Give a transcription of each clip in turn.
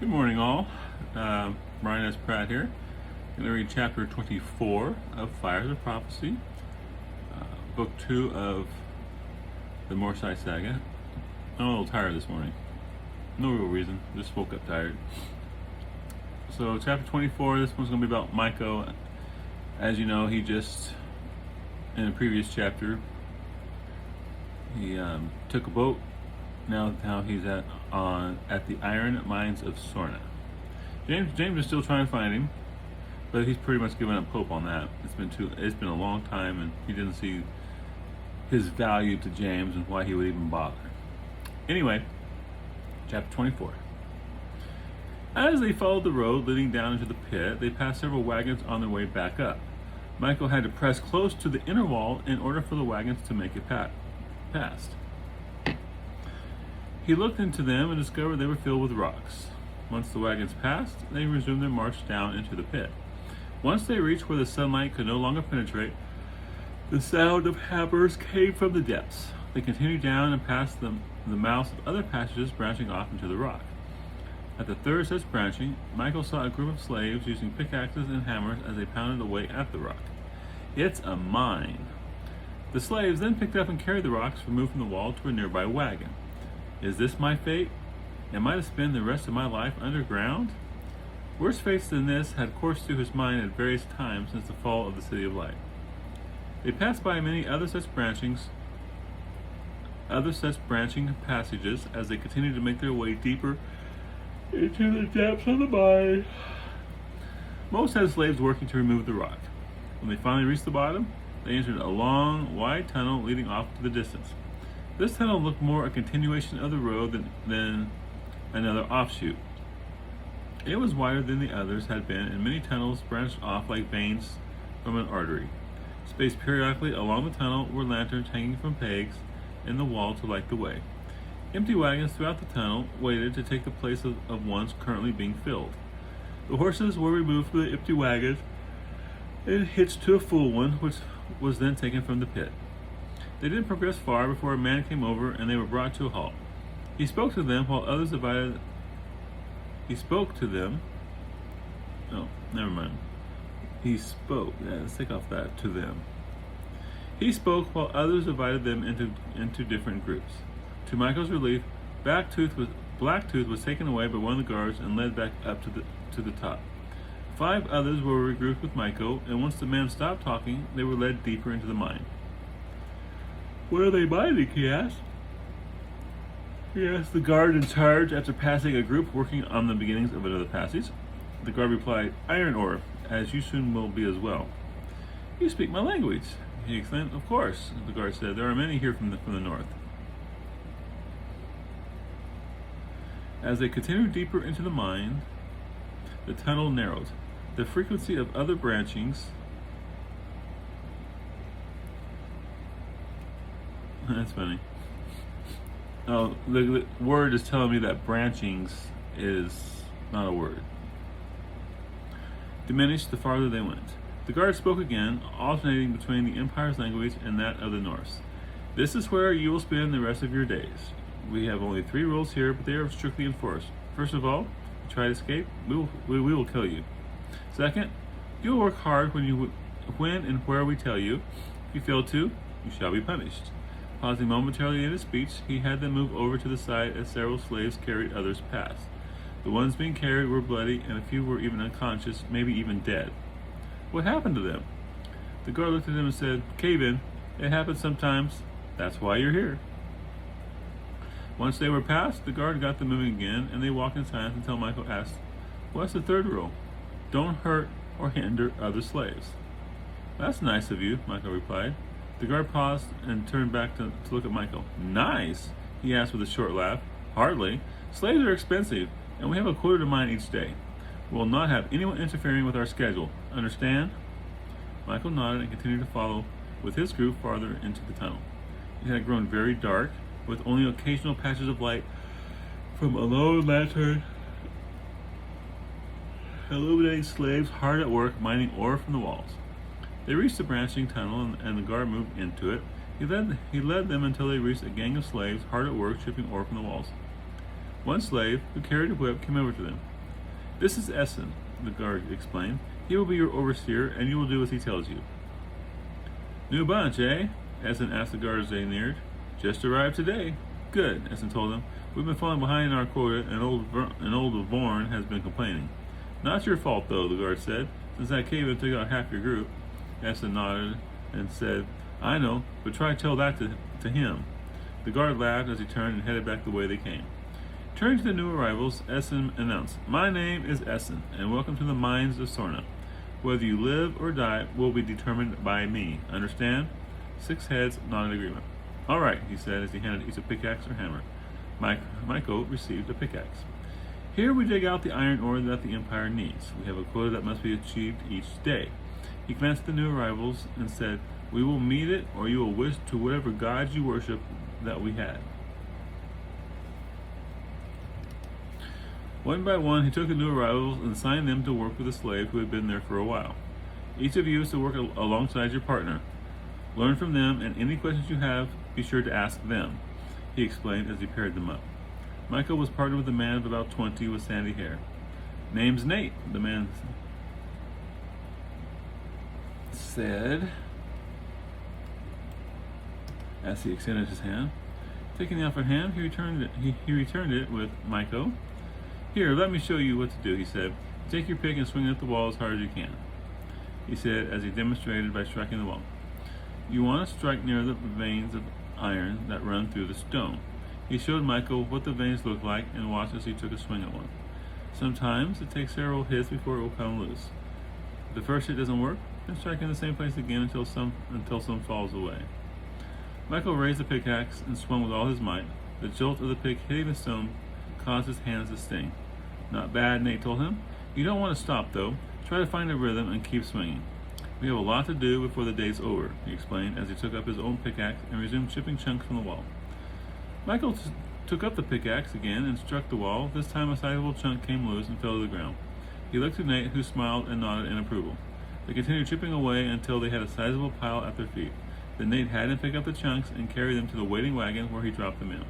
Good morning, all. Brian S. Pratt here. I'm going to read chapter 24 of Fires of Prophecy, book 2 of the Morsai Saga. I'm a little tired this morning. No real reason, just woke up tired. So, chapter 24, this one's going to be about Micah. As you know, he just, in the previous chapter, he took a boat. Now he's at the iron mines of Sorna. James is still trying to find him, but he's pretty much given up hope on that. It's been a long time, and he didn't see his value to James and why he would even bother. Anyway, chapter 24. As they followed the road leading down into the pit, they passed several wagons on their way back up. Michael had to press close to the inner wall in order for the wagons to make it past. He looked into them and discovered they were filled with rocks. Once the wagons passed, they resumed their march down into the pit. Once they reached where the sunlight could no longer penetrate, the sound of hammers came from the depths. They continued down and passed the mouths of other passages branching off into the rock. At the third such branching, Michael saw a group of slaves using pickaxes and hammers as they pounded away at the rock. It's a mine. The slaves then picked up and carried the rocks removed from the wall to a nearby wagon. Is this my fate? Am I to spend the rest of my life underground? Worse fates than this had coursed through his mind at various times since the fall of the City of Light. They passed by many other such branching passages as they continued to make their way deeper into the depths of the mine. Most had slaves working to remove the rock. When they finally reached the bottom, they entered a long, wide tunnel leading off to the distance. This tunnel looked more a continuation of the road than another offshoot. It was wider than the others had been, and many tunnels branched off like veins from an artery. Spaced periodically along the tunnel were lanterns hanging from pegs in the wall to light the way. Empty wagons throughout the tunnel waited to take the place of ones currently being filled. The horses were removed from the empty wagons and hitched to a full one, which was then taken from the pit. They didn't progress far before a man came over and they were brought to a halt. He spoke to them while others divided. He spoke to them. Oh, never mind. He spoke. Yeah, let's take off that to them. He spoke while others divided them into different groups. To Michael's relief, Blacktooth was taken away by one of the guards and led back up to the top. 5 others were regrouped with Michael, and once the man stopped talking, they were led deeper into the mine. What are they mining? He asked. He asked the guard in charge after passing a group working on the beginnings of another passage. The guard replied, "Iron ore, as you soon will be as well." "You speak my language," he exclaimed. "Of course," the guard said. "There are many here from the north." As they continued deeper into the mine, the tunnel narrowed. The frequency of other branchings That's funny. Oh, the word is telling me that branchings is not a word. Diminished the farther they went. The guard spoke again, alternating between the Empire's language and that of the Norse. "This is where you will spend the rest of your days. We have only 3 rules here, but they are strictly enforced. First of all, if you try to escape, we will kill you. Second, you will work hard when and where we tell you. If you fail to, you shall be punished." Pausing momentarily in his speech, he had them move over to the side as several slaves carried others past. The ones being carried were bloody, and a few were even unconscious, maybe even dead. "What happened to them?" The guard looked at him and said, "Cave in. It happens sometimes. That's why you're here." Once they were past, the guard got them moving again, and they walked in silence until Michael asked, "What's the third rule?" "Don't hurt or hinder other slaves." "That's nice of you," Michael replied. The guard paused and turned back to look at Michael. "Nice?" he asked with a short laugh. "Hardly. Slaves are expensive, and we have a quota to mine each day. We will not have anyone interfering with our schedule. Understand?" Michael nodded and continued to follow with his group farther into the tunnel. It had grown very dark, with only occasional patches of light from a lone lantern illuminating slaves hard at work mining ore from the walls. They reached the branching tunnel, and the guard moved into it. He led them until they reached a gang of slaves hard at work chipping ore from the walls. One slave, who carried a whip, came over to them. This is Essen, the guard explained. He will be your overseer, and you will do as he tells you. New bunch, eh? Essen asked the guard as they neared. Just arrived today. Good, Essen told them. We've been falling behind our quota, and old Vorn has been complaining. Not your fault, though, the guard said. Since that cave-in took out half your group. Essen nodded and said, I know, but try tell that to him. The guard laughed as he turned and headed back the way they came. Turning to the new arrivals, Essen announced, My name is Essen, and welcome to the mines of Sorna. Whether you live or die will be determined by me. Understand? 6 heads nodded agreement. All right, he said as he handed each a pickaxe or hammer. Michael received a pickaxe. Here we dig out the iron ore that the Empire needs. We have a quota that must be achieved each day. He glanced at the new arrivals and said, We will meet it, or you will wish to whatever gods you worship that we had. One by one, he took the new arrivals and assigned them to work with a slave who had been there for a while. Each of you is to work alongside your partner. Learn from them, and any questions you have, be sure to ask them, he explained as he paired them up. Michael was partnered with a man of about 20 with sandy hair. Name's Nate, the man said as he extended his hand. Taking the offered hand, he returned it with Michael. Here, let me show you what to do, he said. Take your pick and swing it at the wall as hard as you can, he said as he demonstrated by striking the wall. You want to strike near the veins of iron that run through the stone. He showed Michael what the veins looked like and watched as he took a swing at one. Sometimes it takes several hits before it will come loose. If the first hit doesn't work, then strike in the same place again until some falls away. Michael raised the pickaxe and swung with all his might. The jolt of the pick hitting the stone caused his hands to sting. Not bad, Nate told him. You don't want to stop, though. Try to find a rhythm and keep swinging. We have a lot to do before the day's over, he explained as he took up his own pickaxe and resumed chipping chunks from the wall. Michael took up the pickaxe again and struck the wall. This time a sizable chunk came loose and fell to the ground. He looked at Nate, who smiled and nodded in approval. They continued chipping away until they had a sizable pile at their feet. Then Nate had him pick up the chunks and carry them to the waiting wagon where he dropped them in.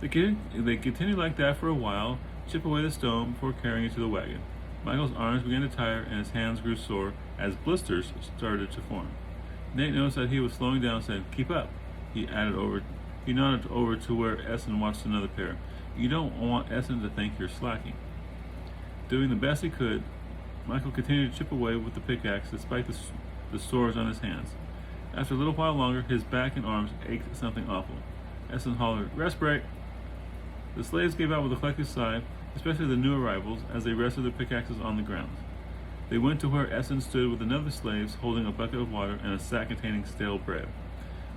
They continued like that for a while, chip away the stone before carrying it to the wagon. Michael's arms began to tire and his hands grew sore as blisters started to form. Nate noticed that he was slowing down and said, Keep up. He nodded over to where Essen watched another pair. You don't want Essen to think you're slacking. Doing the best he could, Michael continued to chip away with the pickaxe despite the sores on his hands. After a little while longer, his back and arms ached something awful. Essen hollered, Rest break! The slaves gave out with a collective sigh, especially the new arrivals, as they rested their pickaxes on the ground. They went to where Essen stood with another slave holding a bucket of water and a sack containing stale bread.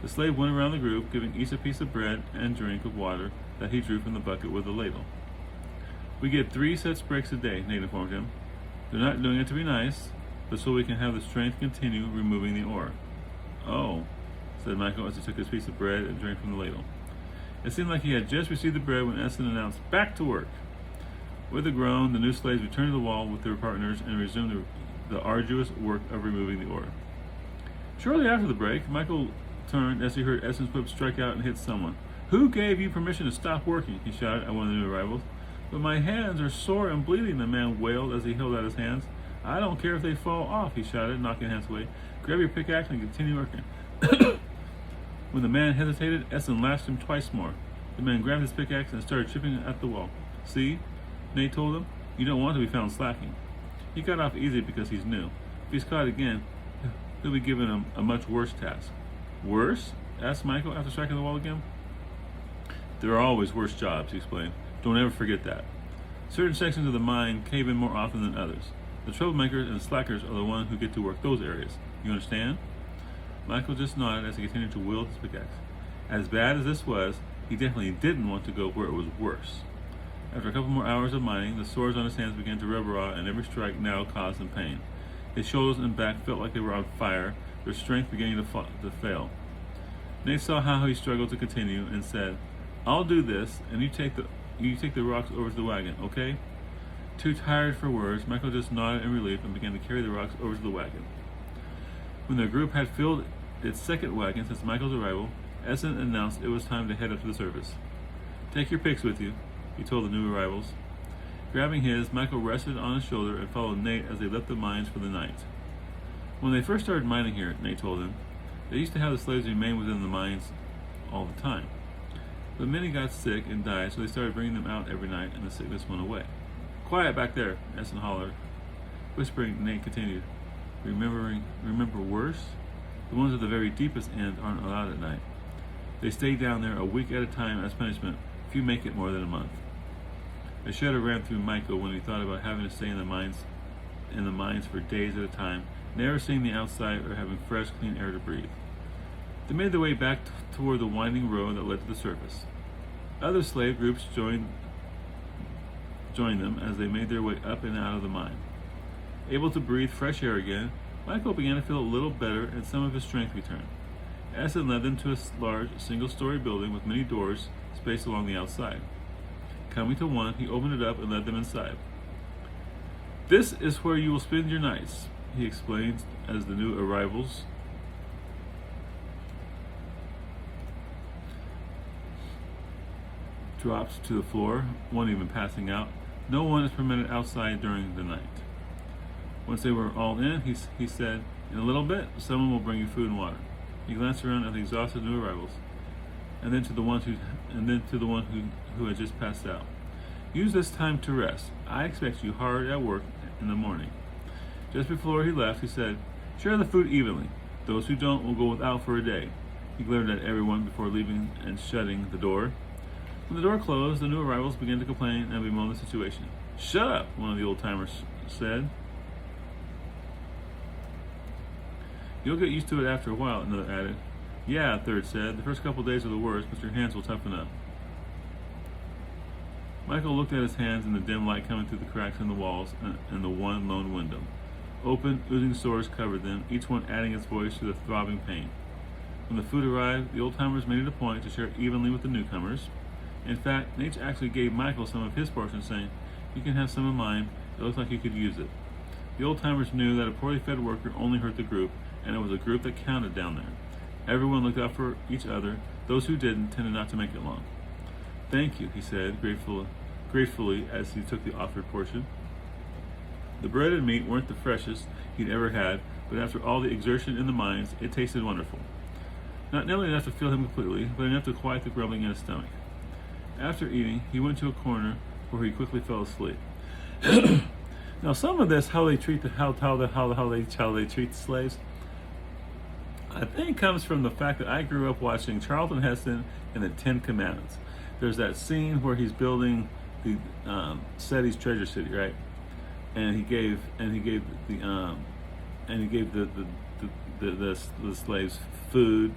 The slave went around the group, giving each a piece of bread and drink of water that he drew from the bucket with a ladle. We get 3 such breaks a day, Nate informed him. They're not doing it to be nice, but so we can have the strength to continue removing the ore. Oh, said Michael as he took his piece of bread and drank from the ladle. It seemed like he had just received the bread when Essen announced, Back to work! With a groan, the new slaves returned to the wall with their partners and resumed the arduous work of removing the ore. Shortly after the break, Michael turned as he heard Essen's whip strike out and hit someone. Who gave you permission to stop working? He shouted at one of the new arrivals. But my hands are sore and bleeding, the man wailed as he held out his hands. I don't care if they fall off, he shouted, knocking hands away. Grab your pickaxe and continue working. When the man hesitated, Essen lashed him twice more. The man grabbed his pickaxe and started chipping at the wall. See? Nate told him. You don't want to be found slacking. He got off easy because he's new. If he's caught again, he'll be given a much worse task. Worse? Asked Michael after striking the wall again. There are always worse jobs, he explained. Don't ever forget that. Certain sections of the mine cave in more often than others. The troublemakers and slackers are the ones who get to work those areas. You understand? Michael just nodded as he continued to wield his pickaxe. As bad as this was, he definitely didn't want to go where it was worse. After a couple more hours of mining, the sores on his hands began to rub raw, and every strike now caused him pain. His shoulders and back felt like they were on fire, their strength beginning to fail. Nate saw how he struggled to continue and said, I'll do this, and you take the rocks over to the wagon, okay? Too tired for words, Michael just nodded in relief and began to carry the rocks over to the wagon. When the group had filled its second wagon since Michael's arrival, Essen announced it was time to head up to the surface. Take your picks with you, he told the new arrivals. Grabbing his, Michael rested on his shoulder and followed Nate as they left the mines for the night. When they first started mining here, Nate told him, they used to have the slaves remain within the mines all the time. But many got sick and died, so they started bringing them out every night, and the sickness went away. Quiet back there, Essen hollered. Whispering, Nate continued, remember worse? The ones at the very deepest end aren't allowed at night. They stay down there a week at a time as punishment if you make it more than a month. A shudder ran through Michael when he thought about having to stay in the mines for days at a time, never seeing the outside or having fresh, clean air to breathe. They made their way back toward the winding road that led to the surface. Other slave groups joined them as they made their way up and out of the mine. Able to breathe fresh air again, Michael began to feel a little better and some of his strength returned. Essen led them to a large, single-story building with many doors spaced along the outside. Coming to one, he opened it up and led them inside. This is where you will spend your nights, he explained as the new arrivals dropped to the floor, one even passing out. No one is permitted outside during the night. Once they were all in, he said, in a little bit, someone will bring you food and water. He glanced around at the exhausted new arrivals, and then to the one who had just passed out. Use this time to rest. I expect you hard at work in the morning. Just before he left, he said, share the food evenly. Those who don't will go without for a day. He glared at everyone before leaving and shutting the door. When the door closed, the new arrivals began to complain and bemoan the situation. Shut up, one of the old-timers said. You'll get used to it after a while, another added. Yeah, a third said. The first couple days are the worst, but your hands will toughen up. Michael looked at his hands in the dim light coming through the cracks in the walls and the one lone window. Open, oozing sores covered them, each one adding its voice to the throbbing pain. When the food arrived, the old-timers made it a point to share evenly with the newcomers. In fact, Nate actually gave Michael some of his portion, saying, you can have some of mine, it looks like you could use it. The old-timers knew that a poorly fed worker only hurt the group, and it was a group that counted down there. Everyone looked out for each other. Those who didn't tended not to make it long. Thank you, he said, gratefully as he took the offered portion. The bread and meat weren't the freshest he'd ever had, but after all the exertion in the mines, it tasted wonderful. Not nearly enough to fill him completely, but enough to quiet the grumbling in his stomach. After eating, he went to a corner where he quickly fell asleep. Now, some of this, how they treat the slaves, I think comes from the fact that I grew up watching Charlton Heston and the Ten Commandments. There's that scene where he's building the Seti's treasure city, right? And he gave the slaves food.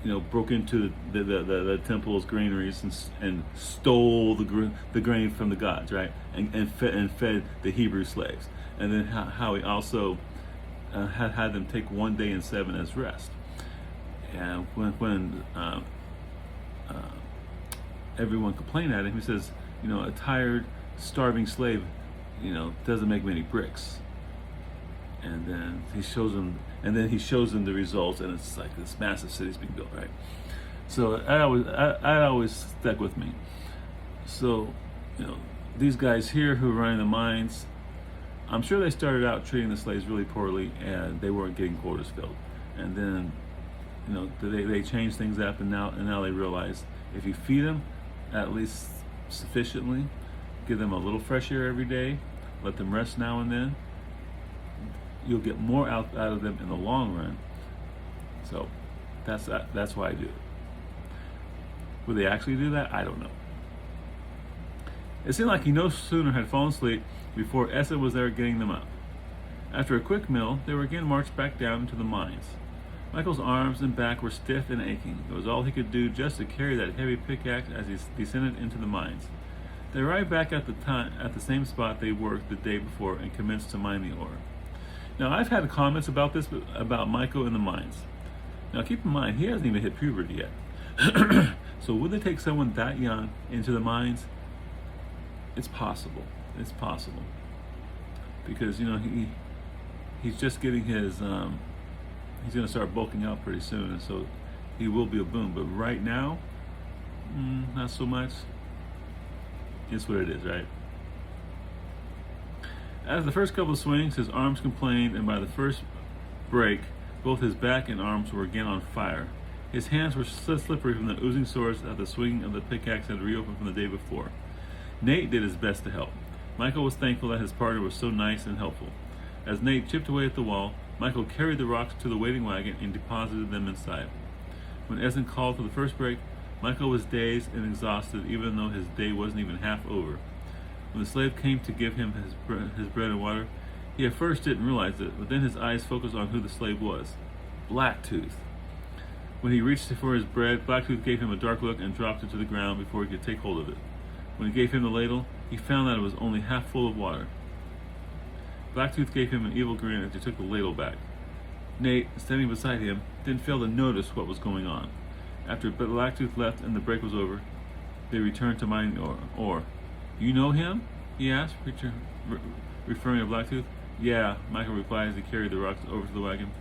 You know, broke into the temple's granaries and stole the grain from the gods, right? And fed the Hebrew slaves. And then how he also had them take 1 day in 7 as rest. And when everyone complained at him, he says, you know, a tired, starving slave, you know, doesn't make many bricks. And then he shows them the results, and it's like this massive city's being built, right? So I always stuck with me. So, you know, these guys here who are running the mines, I'm sure they started out treating the slaves really poorly, and they weren't getting quotas filled. And then, you know, they changed things up, and now they realize if you feed them at least sufficiently, give them a little fresh air every day, let them rest now and then, you'll get more out of them in the long run. So that's why I do it. Will they actually do that? I don't know. It seemed like he no sooner had fallen asleep before Essen was there getting them up. After a quick meal, they were again marched back down into the mines. Michael's arms and back were stiff and aching. It was all he could do just to carry that heavy pickaxe as he descended into the mines. They arrived back at the same spot they worked the day before and commenced to mine the ore. Now, I've had comments about this, about Michael in the mines. Now, keep in mind, he hasn't even hit puberty yet. So would they take someone that young into the mines? It's possible. It's possible. Because, you know, he's just getting his, he's going to start bulking out pretty soon, and so he will be a boom. But right now, not so much. It's what it is, right? As the first couple of swings, his arms complained, and by the first break, both his back and arms were again on fire. His hands were slippery from the oozing sores that the swinging of the pickaxe had reopened from the day before. Nate did his best to help. Michael was thankful that his partner was so nice and helpful. As Nate chipped away at the wall, Michael carried the rocks to the waiting wagon and deposited them inside. When Essen called for the first break, Michael was dazed and exhausted, even though his day wasn't even half over. When the slave came to give him his bread and water, he at first didn't realize it, but then his eyes focused on who the slave was. Blacktooth. When he reached for his bread, Blacktooth gave him a dark look and dropped it to the ground before he could take hold of it. When he gave him the ladle, he found that it was only half full of water. Blacktooth gave him an evil grin as he took the ladle back. Nate, standing beside him, didn't fail to notice what was going on. After Blacktooth left and the break was over, they returned to mining the ore. You know him? He asked, referring to Blacktooth. Yeah, Michael replied as he carried the rocks over to the wagon.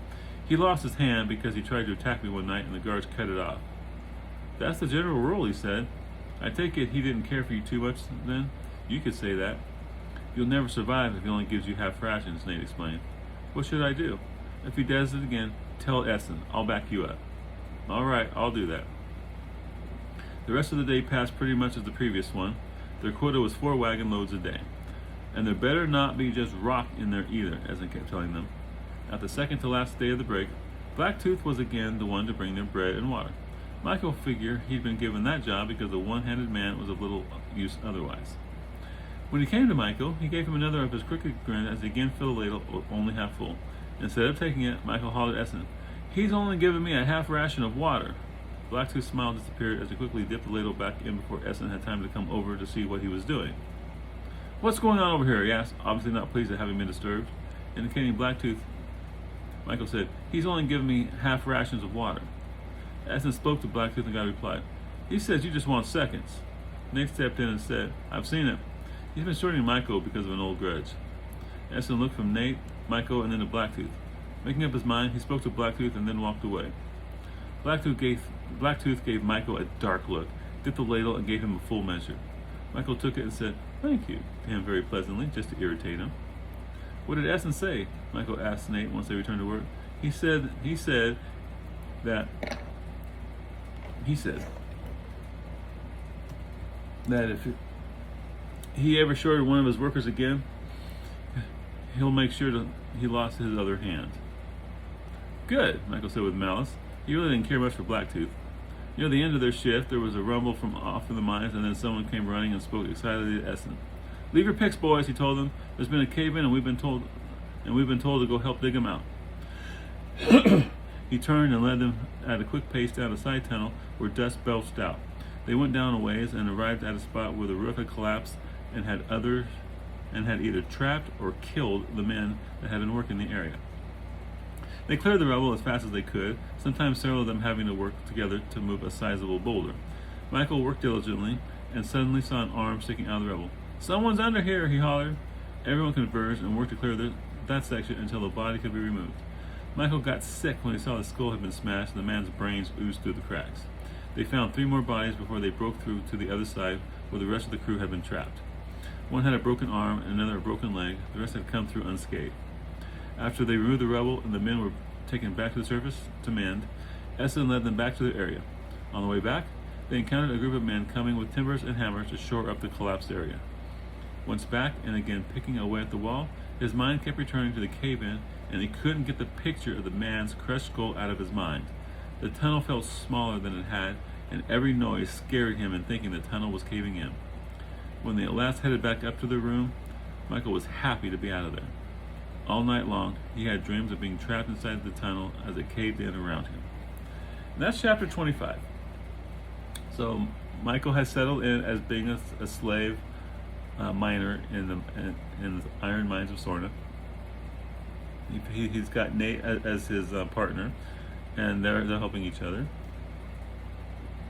He lost his hand because he tried to attack me one night and the guards cut it off. That's the general rule, he said. I take it he didn't care for you too much then? You could say that. You'll never survive if he only gives you half rations, Nate explained. What should I do? If he does it again, tell Essen. I'll back you up. All right, I'll do that. The rest of the day passed pretty much as the previous one. Their quota was 4 wagon loads a day. And there better not be just rock in there either, Essen kept telling them. At the second to last day of the break, Blacktooth was again the one to bring them bread and water. Michael figured he'd been given that job because the one-handed man was of little use otherwise. When he came to Michael, he gave him another of his crooked grin as he again filled the ladle only half full. Instead of taking it, Michael hollered at Essen, "He's only given me a half ration of water." Blacktooth's smile disappeared as he quickly dipped the ladle back in before Essen had time to come over to see what he was doing. "What's going on over here?" he asked, obviously not pleased at having been disturbed. Indicating Blacktooth, Michael said, "He's only given me half rations of water." Essen spoke to Blacktooth and got a reply. "He says you just want seconds." Nate stepped in and said, "I've seen it. He's been shorting Michael because of an old grudge." Essen looked from Nate, Michael, and then to Blacktooth. Making up his mind, he spoke to Blacktooth and then walked away. Blacktooth gave Michael a dark look, dipped the ladle, and gave him a full measure. Michael took it and said, "Thank you," to him very pleasantly, just to irritate him. "What did Essen say?" Michael asked Nate once they returned to work. He said that if he ever shorted one of his workers again, he'll make sure he lost his other hand. Good, Michael said with malice. He really didn't care much for Blacktooth. Near the end of their shift, there was a rumble from off in the mines, and then someone came running and spoke excitedly to Essen. "Leave your picks, boys," he told them. "There's been a cave-in, and we've been told to go help dig them out." He turned and led them at a quick pace down a side tunnel where dust belched out. They went down a ways and arrived at a spot where the roof had collapsed and had either trapped or killed the men that had been working in the area. They cleared the rubble as fast as they could, sometimes several of them having to work together to move a sizable boulder. Michael worked diligently and suddenly saw an arm sticking out of the rubble. "Someone's under here," he hollered. Everyone converged and worked to clear that section until the body could be removed. Michael got sick when he saw the skull had been smashed and the man's brains oozed through the cracks. They found 3 more bodies before they broke through to the other side where the rest of the crew had been trapped. One had a broken arm and another a broken leg. The rest had come through unscathed. After they removed the rubble and the men were taken back to the surface to mend, Essen led them back to their area. On the way back, they encountered a group of men coming with timbers and hammers to shore up the collapsed area. Once back and again picking away at the wall, his mind kept returning to the cave-in, and he couldn't get the picture of the man's crushed skull out of his mind. The tunnel felt smaller than it had, and every noise scared him in thinking the tunnel was caving in. When they at last headed back up to their room, Michael was happy to be out of there. All night long, he had dreams of being trapped inside the tunnel as it caved in around him. And that's chapter 25. So Michael has settled in as being a slave miner in the iron mines of Sorna. He's got Nate as his partner, and they're helping each other.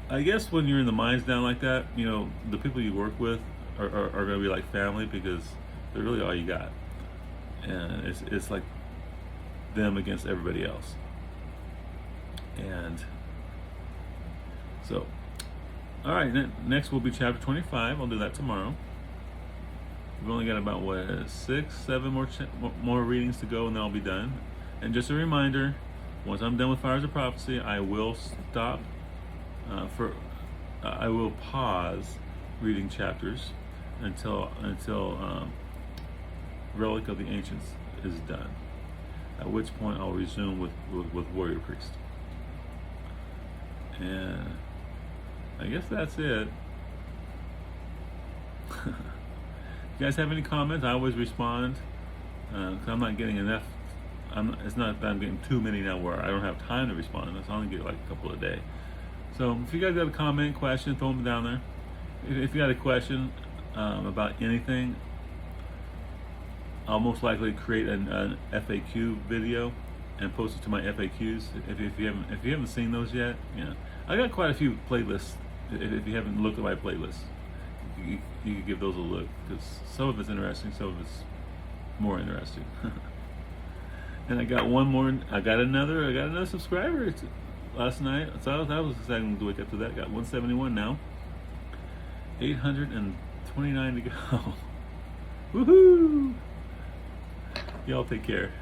I guess when you're in the mines down like that, you know, the people you work with are going to be like family because they're really all you got. And it's like them against everybody else. And so, all right, next will be chapter 25. I'll do that tomorrow. We've only got about 6, 7 more readings to go, and then I'll be done. And just a reminder, once I'm done with Fires of Prophecy, I will stop I will pause reading chapters until Relic of the Ancients is done. At which point I'll resume with Warrior Priest. And I guess that's it. If you guys have any comments, I always respond. Because I'm not getting enough. It's not that I'm getting too many now where I don't have time to respond. I only get like a couple a day. So if you guys got a comment, question, throw them down there. If you got a question about anything, I'll most likely create an FAQ video and post it to my FAQs. If you haven't seen those yet, yeah, I got quite a few playlists. If you haven't looked at my playlists, you can give those a look, because some of it's interesting, some of it's more interesting. And I got one more. I got another subscriber last night. So that was exciting to wake up to that. Got 171 now. 829 to go. Woohoo! Y'all take care.